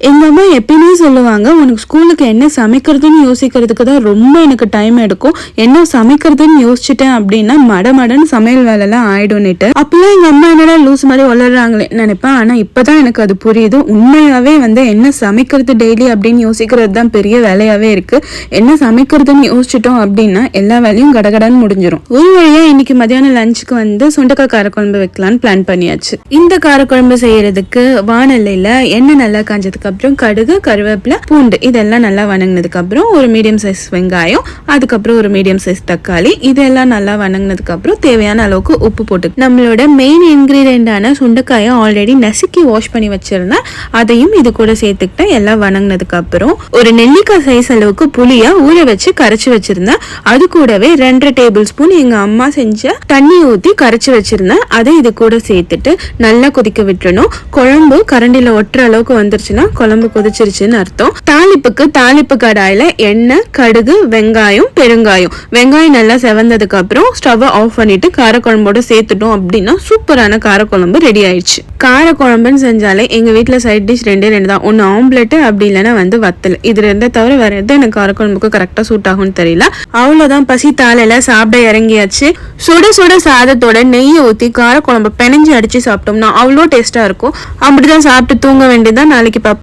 எங்க அம்மா எப்பயுமே சொல்லுவாங்க, உனக்கு ஸ்கூலுக்கு என்ன சமைக்கிறதுன்னு யோசிக்கிறதுக்கு தான் ரொம்ப எனக்கு டைம் எடுக்கும். என்ன சமைக்கிறதுன்னு யோசிச்சுட்டேன் அப்படின்னா மடமடன்னு சமையல் வேலைலாம் ஆயிடும்னுட்டு. அப்பெல்லாம் எங்க அம்மா என்னடா லூஸ் மாதிரி வளர்றாங்களே நினைப்பேன். ஆனா இப்பதான் எனக்கு அது புரியுது. உண்மையாவே என்ன சமைக்கிறது டெய்லி அப்படின்னு யோசிக்கிறது தான் பெரிய வேலையாவே இருக்கு. என்ன சமைக்கிறதுன்னு யோசிச்சுட்டோம் அப்படின்னா எல்லா வேலையும் கடகடன்னு முடிஞ்சிடும். ஒரு வழியா இன்னைக்கு மதியானம் லஞ்சுக்கு சுண்டக்காய் காரக்குழம்பு வைக்கலான்னு பிளான் பண்ணியாச்சு. இந்த காரக்குழம்பு செய்யறதுக்கு வானல்லையில எண்ணெய் நல்லா காஞ்சதுக்கு அப்புறம் கடுகு, கருவேப்பிலை, பூண்டு இதெல்லாம் நல்லா வணங்கினதுக்கு அப்புறம் ஒரு மீடியம் சைஸ் வெங்காயம், அதுக்கப்புறம் ஒரு மீடியம் சைஸ் தக்காளி, இதெல்லாம் நல்லா வணங்கினதுக்கு அப்புறம் தேவையான அளவுக்கு உப்பு போட்டு நம்மளோட மெயின் இன்கிரீடியண்டான சுண்டைக்காயை ஆல்ரெடி நசுக்கி வாஷ் பண்ணி வச்சிருந்தேன். அதையும் இது கூட சேர்த்துக்கிட்டு எல்லாம் வணங்கினதுக்கு அப்புறம் ஒரு நெல்லிக்காய் சைஸ் அளவுக்கு புளியா ஊற வச்சு கரைச்சி வச்சிருந்தேன். அது கூடவே 2 டேபிள் ஸ்பூன் எங்க அம்மா செஞ்ச தண்ணி ஊத்தி கரைச்சி வச்சிருந்தேன். அதை இது கூட சேர்த்துட்டு நல்லா கொதிக்க விட்டுறணும். குழம்பு கரண்டில ஒட்டுற அளவுக்கு வந்துருச்சுன்னா குழம்பு கொதிச்சிருச்சுன்னு அர்த்தம். தாளிப்பு கடாயில எண்ணெய், கடுகு, வெங்காயம், பெருங்காயம். வெங்காயம் நல்லா செவந்ததுக்கு அப்புறம் ஸ்டவ் ஆஃப் பண்ணிட்டு காரக்குழம்போட சேர்த்துட்டோம் அப்படின்னா சூப்பரான காரக்குழம்பு ரெடி ஆயிடுச்சு. காரக்குழம்புன்னு செஞ்சாலே எங்க வீட்டுல சைட் டிஷ் 2 தான். ஒன்னு ஆம்லெட், அப்படி இல்லைன்னா வத்தல். இது 2 தவிர வேற எதுவும் எனக்கு காரக்குழம்புக்கு கரெக்டா சூட் ஆகும்னு தெரியல. அவ்வளவுதான், பசி தாளையில சாப்பிட இறங்கியாச்சு. சுட சுட சாதத்தோட நெய்யை ஊத்தி காரக்குழம்பு பெனஞ்சு அடிச்சு சாப்பிட்டோம்னா அவ்வளோ டேஸ்டா இருக்கும். அப்படிதான் சாப்பிட்டு தூங்க வேண்டியதான். நாளைக்கு